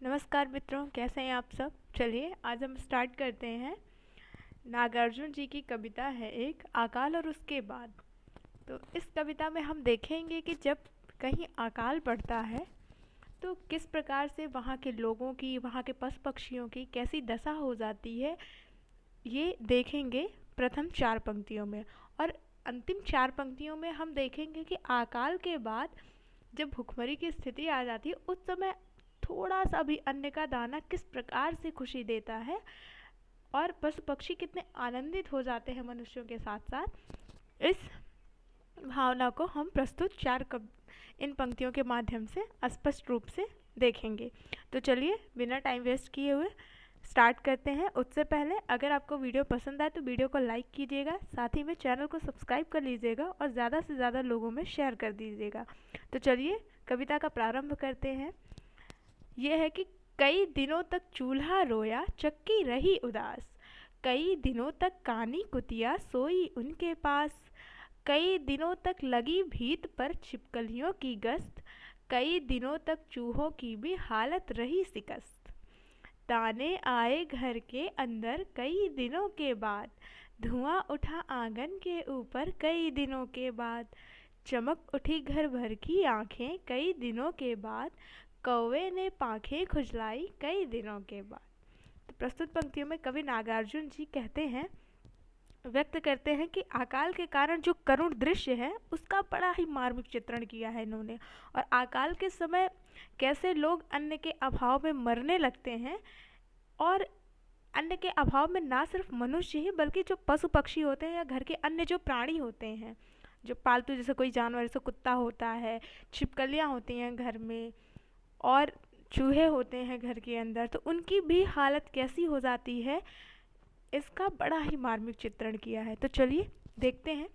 नमस्कार मित्रों, कैसे हैं आप सब। चलिए आज हम स्टार्ट करते हैं। नागार्जुन जी की कविता है एक अकाल और उसके बाद। तो इस कविता में हम देखेंगे कि जब कहीं अकाल पड़ता है तो किस प्रकार से वहाँ के लोगों की, वहाँ के पशु पक्षियों की कैसी दशा हो जाती है, ये देखेंगे प्रथम 4 पंक्तियों में। और अंतिम 4 पंक्तियों में हम देखेंगे कि अकाल के बाद जब भुखमरी की स्थिति आ जाती है उस समय थोड़ा सा भी अन्न का दाना किस प्रकार से खुशी देता है और पशु पक्षी कितने आनंदित हो जाते हैं मनुष्यों के साथ साथ। इस भावना को हम प्रस्तुत इन पंक्तियों के माध्यम से स्पष्ट रूप से देखेंगे। तो चलिए बिना टाइम वेस्ट किए हुए स्टार्ट करते हैं। उससे पहले अगर आपको वीडियो पसंद आए तो वीडियो को लाइक कीजिएगा, साथ ही में चैनल को सब्सक्राइब कर लीजिएगा और ज़्यादा से ज़्यादा लोगों में शेयर कर दीजिएगा। तो चलिए कविता का प्रारंभ करते हैं। ये है कि कई दिनों तक चूल्हा रोया, चक्की रही उदास। कई दिनों तक कानी कुतिया सोई उनके पास। कई दिनों तक लगी भीत पर छिपकलियों की गश्त। कई दिनों तक चूहों की भी हालत रही शिकस्त। ताने आए घर के अंदर कई दिनों के बाद। धुआं उठा आंगन के ऊपर कई दिनों के बाद। चमक उठी घर भर की आंखें कई दिनों के बाद। कौवे ने पांखें खुजलाई कई दिनों के बाद। तो प्रस्तुत पंक्तियों में कवि नागार्जुन जी व्यक्त करते हैं कि अकाल के कारण जो करुण दृश्य है उसका बड़ा ही मार्मिक चित्रण किया है इन्होंने। और अकाल के समय कैसे लोग अन्न के अभाव में मरने लगते हैं, और अन्न के अभाव में ना सिर्फ मनुष्य ही बल्कि जो पशु पक्षी होते हैं या घर के अन्य जो प्राणी होते हैं, जो पालतू जैसे कोई जानवर, जैसे कुत्ता होता है, छिपकलियाँ होती हैं घर में, और चूहे होते हैं घर के अंदर, तो उनकी भी हालत कैसी हो जाती है, इसका बड़ा ही मार्मिक चित्रण किया है। तो चलिए देखते हैं।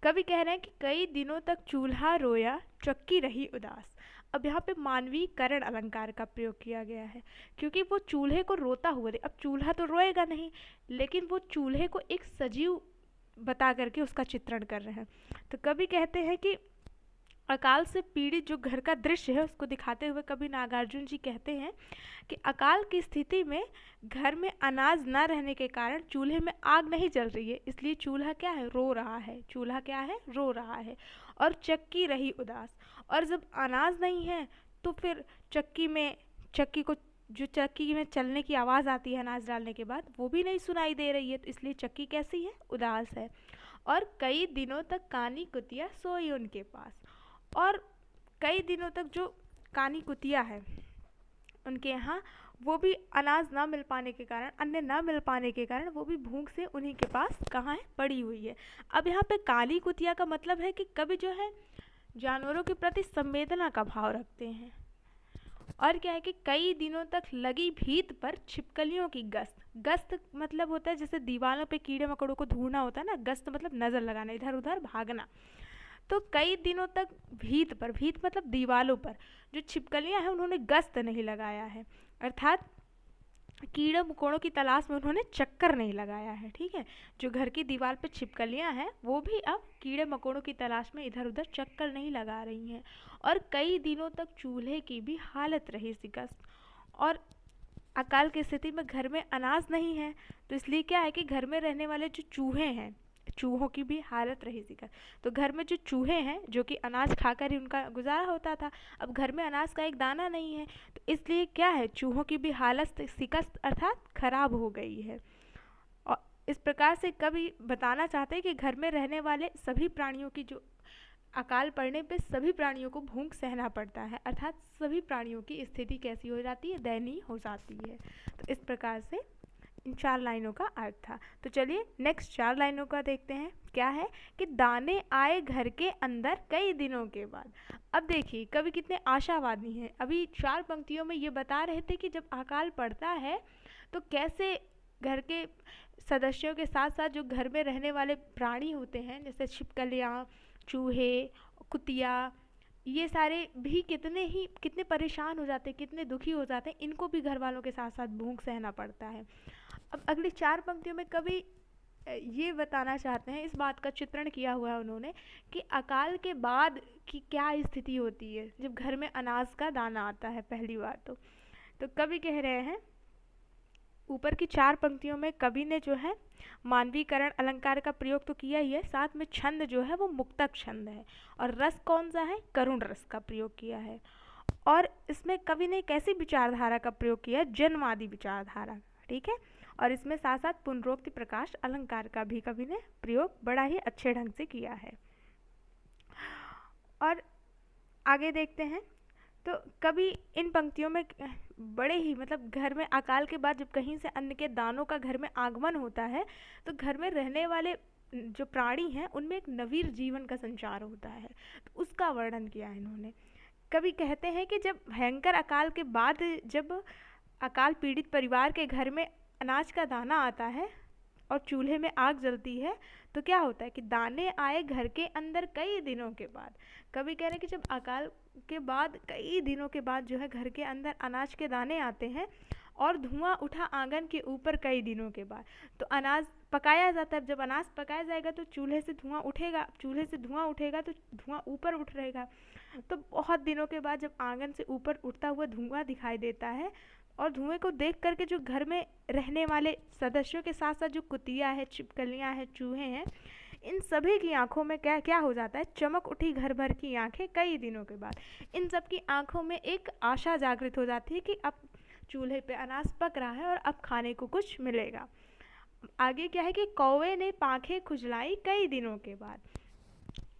कवि कह रहे हैं कि कई दिनों तक चूल्हा रोया, चक्की रही उदास। अब यहाँ पे मानवीकरण अलंकार का प्रयोग किया गया है, क्योंकि वो चूल्हे को रोता हुआ अब चूल्हा तो रोएगा नहीं, लेकिन वो चूल्हे को एक सजीव बता करके उसका चित्रण कर रहे हैं। तो कवि कहते हैं कि अकाल से पीड़ित जो घर का दृश्य है उसको दिखाते हुए कवि नागार्जुन जी कहते हैं कि अकाल की स्थिति में घर में अनाज न रहने के कारण चूल्हे में आग नहीं जल रही है, इसलिए चूल्हा क्या है, रो रहा है। चूल्हा क्या है, रो रहा है। और चक्की रही उदास। और जब अनाज नहीं है तो फिर चक्की को जो चक्की में चलने की आवाज़ आती है अनाज डालने के बाद, वो भी नहीं सुनाई दे रही है, तो इसलिए चक्की कैसी है, उदास है। और कई दिनों तक कानी कुतिया सोई उनके पास। और कई दिनों तक जो कानी कुतिया है उनके यहाँ, वो भी अनाज ना मिल पाने के कारण, अन्न ना मिल पाने के कारण वो भी भूख से उन्हीं के पास कहाँ है, पड़ी हुई है। अब यहाँ पे काली कुतिया का मतलब है कि कवि जो है जानवरों के प्रति संवेदना का भाव रखते हैं। और क्या है कि कई दिनों तक लगी भीत पर छिपकलियों की गश्त। गश्त मतलब होता है जैसे दीवारों पे कीड़े मकोड़ों को ढूंढना होता है ना, गश्त मतलब नज़र लगाना, इधर उधर भागना। तो कई दिनों तक भीत मतलब दीवालों पर जो छिपकलियां हैं उन्होंने गश्त नहीं लगाया है, अर्थात कीड़े मकोड़ों की तलाश में उन्होंने चक्कर नहीं लगाया है। ठीक है, जो घर की दीवार पर छिपकलियां हैं वो भी अब कीड़े मकोड़ों की तलाश में इधर उधर चक्कर नहीं लगा रही हैं। और कई दिनों तक चूल्हे की भी हालत रही शिकस्त। और अकाल की स्थिति में घर में अनाज नहीं है, तो इसलिए क्या है कि घर में रहने वाले जो चूहे हैं, चूहों की भी हालत रही शिकस्त। तो घर में जो चूहे हैं जो कि अनाज खाकर ही उनका गुजारा होता था, अब घर में अनाज का एक दाना नहीं है, तो इसलिए क्या है, चूहों की भी हालत शिकस्त अर्थात खराब हो गई है। और इस प्रकार से कवि बताना चाहते हैं कि घर में रहने वाले सभी प्राणियों की जो अकाल पड़ने पे सभी प्राणियों को भूख सहना पड़ता है, अर्थात सभी प्राणियों की स्थिति कैसी हो जाती है, दयनीय हो जाती है। तो इस प्रकार से इन 4 लाइनों का अर्थ था। तो चलिए नेक्स्ट 4 लाइनों का देखते हैं। क्या है कि दाने आए घर के अंदर कई दिनों के बाद। अब देखिए कवि कितने आशावादी हैं। अभी 4 पंक्तियों में ये बता रहे थे कि जब अकाल पड़ता है तो कैसे घर के सदस्यों के साथ साथ जो घर में रहने वाले प्राणी होते हैं जैसे छिपकलियाँ, चूहे, कुतिया, ये सारे भी कितने परेशान हो जाते हैं, कितने दुखी हो जाते हैं, इनको भी घर वालों के साथ साथ भूख सहना पड़ता है। अब अगली 4 पंक्तियों में कवि ये बताना चाहते हैं, इस बात का चित्रण किया हुआ है उन्होंने कि अकाल के बाद की क्या स्थिति होती है जब घर में अनाज का दाना आता है। पहली बार तो तो कवि कह रहे हैं, ऊपर की 4 पंक्तियों में कवि ने जो है मानवीकरण अलंकार का प्रयोग तो किया ही है, साथ में छंद जो है वो मुक्तक छंद है, और रस कौन सा है, करुण रस का प्रयोग किया है। और इसमें कवि ने कैसी विचारधारा का प्रयोग किया है, जन्मवादी विचारधारा, ठीक है। और इसमें साथ साथ पुनरोक्ति प्रकाश अलंकार का भी कवि ने प्रयोग बड़ा ही अच्छे ढंग से किया है। और आगे देखते हैं, तो कवि इन पंक्तियों में बड़े ही मतलब घर में अकाल के बाद जब कहीं से अन्न के दानों का घर में आगमन होता है, तो घर में रहने वाले जो प्राणी हैं उनमें एक नवीर जीवन का संचार होता है, तो उसका वर्णन किया है इन्होंने। कवि कहते हैं कि जब भयंकर अकाल के बाद जब अकाल पीड़ित परिवार के घर में अनाज का दाना आता है और चूल्हे में आग जलती है, तो क्या होता है कि दाने आए घर के अंदर कई दिनों के बाद। कवि कह रहे हैं कि जब अकाल के बाद कई दिनों के बाद जो है घर के अंदर अनाज के दाने आते हैं और धुआं उठा आंगन के ऊपर कई दिनों के बाद, तो अनाज पकाया जाता है। जब अनाज पकाया जाएगा तो चूल्हे से धुआं उठेगा, चूल्हे से धुआं उठेगा तो धुआं ऊपर उठ रहेगा। तो बहुत दिनों के बाद जब आंगन से ऊपर उठता हुआ धुआं दिखाई देता है, और धुएं को देख करके जो घर में रहने वाले सदस्यों के साथ साथ जो कुतिया है, छिपकलियाँ हैं, चूहे हैं, इन सभी की आंखों में क्या क्या हो जाता है, चमक उठी घर भर की आंखें कई दिनों के बाद। इन सब की आंखों में एक आशा जागृत हो जाती है कि अब चूल्हे पे अनाज पक रहा है और अब खाने को कुछ मिलेगा। आगे क्या है कि कौवे ने पांखें खुजलाई कई दिनों के बाद,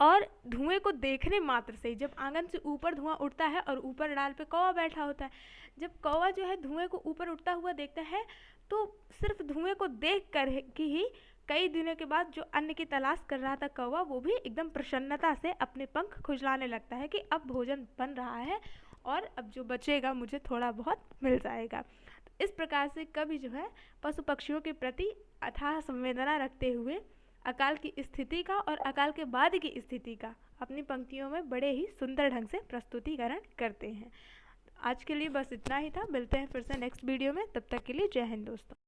और धुएं को देखने मात्र से ही जब आंगन से ऊपर धुआं उठता है और ऊपर डाल पे कौवा बैठा होता है, जब कौवा जो है धुएं को ऊपर उठता हुआ देखता है, तो सिर्फ धुएं को देख कर ही कई दिनों के बाद जो अन्न की तलाश कर रहा था कौवा, वो भी एकदम प्रसन्नता से अपने पंख खुजलाने लगता है कि अब भोजन बन रहा है और अब जो बचेगा मुझे थोड़ा बहुत मिल जाएगा। तो इस प्रकार से कवि जो है पशु पक्षियों के प्रति अथाह संवेदना रखते हुए अकाल की स्थिति का और अकाल के बाद की स्थिति का अपनी पंक्तियों में बड़े ही सुंदर ढंग से प्रस्तुतिकरण करते हैं। आज के लिए बस इतना ही था, मिलते हैं फिर से नेक्स्ट वीडियो में, तब तक के लिए जय हिंद दोस्तों।